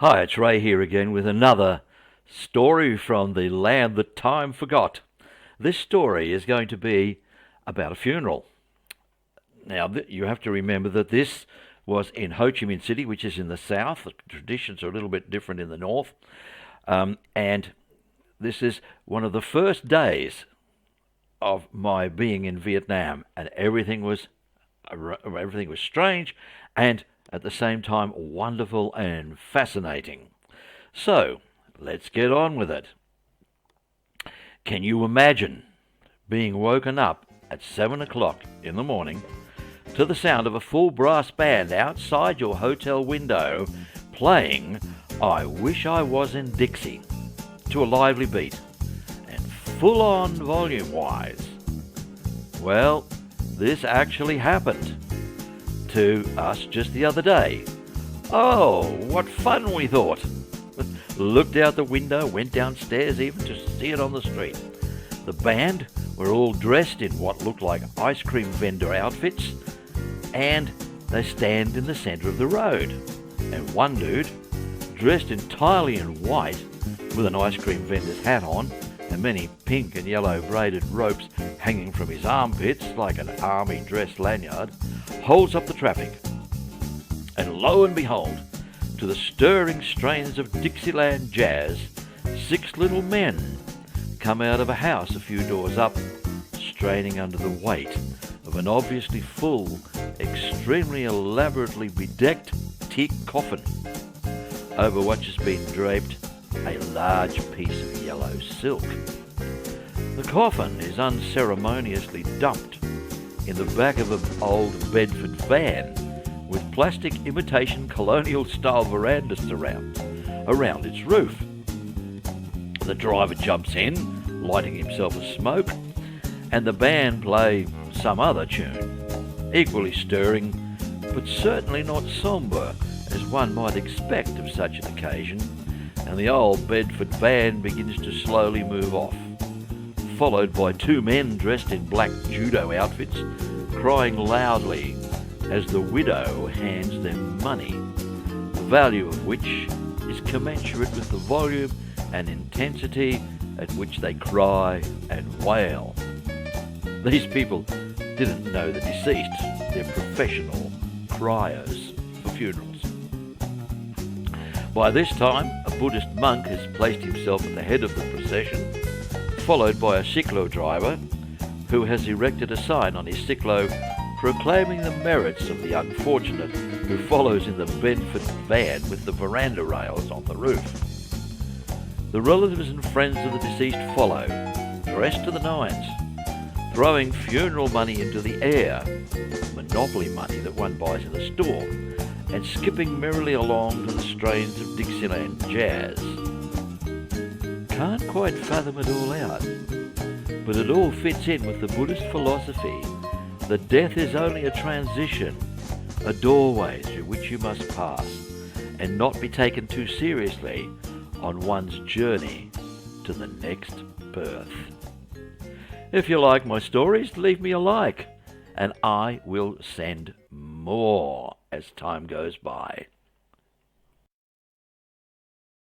Hi, it's Ray here again with another story from the land that time forgot. This story is going to be about a funeral. Now, you have to remember that this was in Ho Chi Minh City, which is in the south. The traditions are a little bit different in the north. And this is one of the first days of my being in Vietnam, and everything was strange and at the same time wonderful and fascinating. So, let's get on with it. Can you imagine being woken up at 7 o'clock in the morning to the sound of a full brass band outside your hotel window playing I Wish I Was in Dixie to a lively beat and full on volume-wise? Well, this actually happened to us just the other day. Oh, what fun, we thought. Looked out the window, went downstairs even to see it on the street. The band were all dressed in what looked like ice cream vendor outfits, and they stand in the centre of the road. And one dude, dressed entirely in white, with an ice cream vendor's hat on, and many pink and yellow braided ropes hanging from his armpits like an army dress lanyard, holds up the traffic. And lo and behold, to the stirring strains of Dixieland jazz, 6 little men come out of a house a few doors up, straining under the weight of an obviously full, extremely elaborately bedecked teak coffin, over which has been draped a large piece of yellow silk. The coffin is unceremoniously dumped in the back of an old Bedford van with plastic imitation colonial-style veranda surrounds around its roof. The driver jumps in, lighting himself a smoke, and the band play some other tune, equally stirring, but certainly not sombre as one might expect of such an occasion, and the old Bedford van begins to slowly move off, followed by 2 men dressed in black judo outfits, crying loudly as the widow hands them money, the value of which is commensurate with the volume and intensity at which they cry and wail. These people didn't know the deceased. They're professional criers for funerals. By this time, a Buddhist monk has placed himself at the head of the procession, followed by a cyclo driver who has erected a sign on his cyclo proclaiming the merits of the unfortunate who follows in the Bedford van with the veranda rails on the roof. The relatives and friends of the deceased follow, dressed to the nines, throwing funeral money into the air, monopoly money that one buys in a store, and skipping merrily along to the strains of Dixieland jazz. Can't quite fathom it all out, but it all fits in with the Buddhist philosophy that death is only a transition, a doorway through which you must pass, and not be taken too seriously on one's journey to the next birth. If you like my stories, leave me a like, and I will send more as time goes by.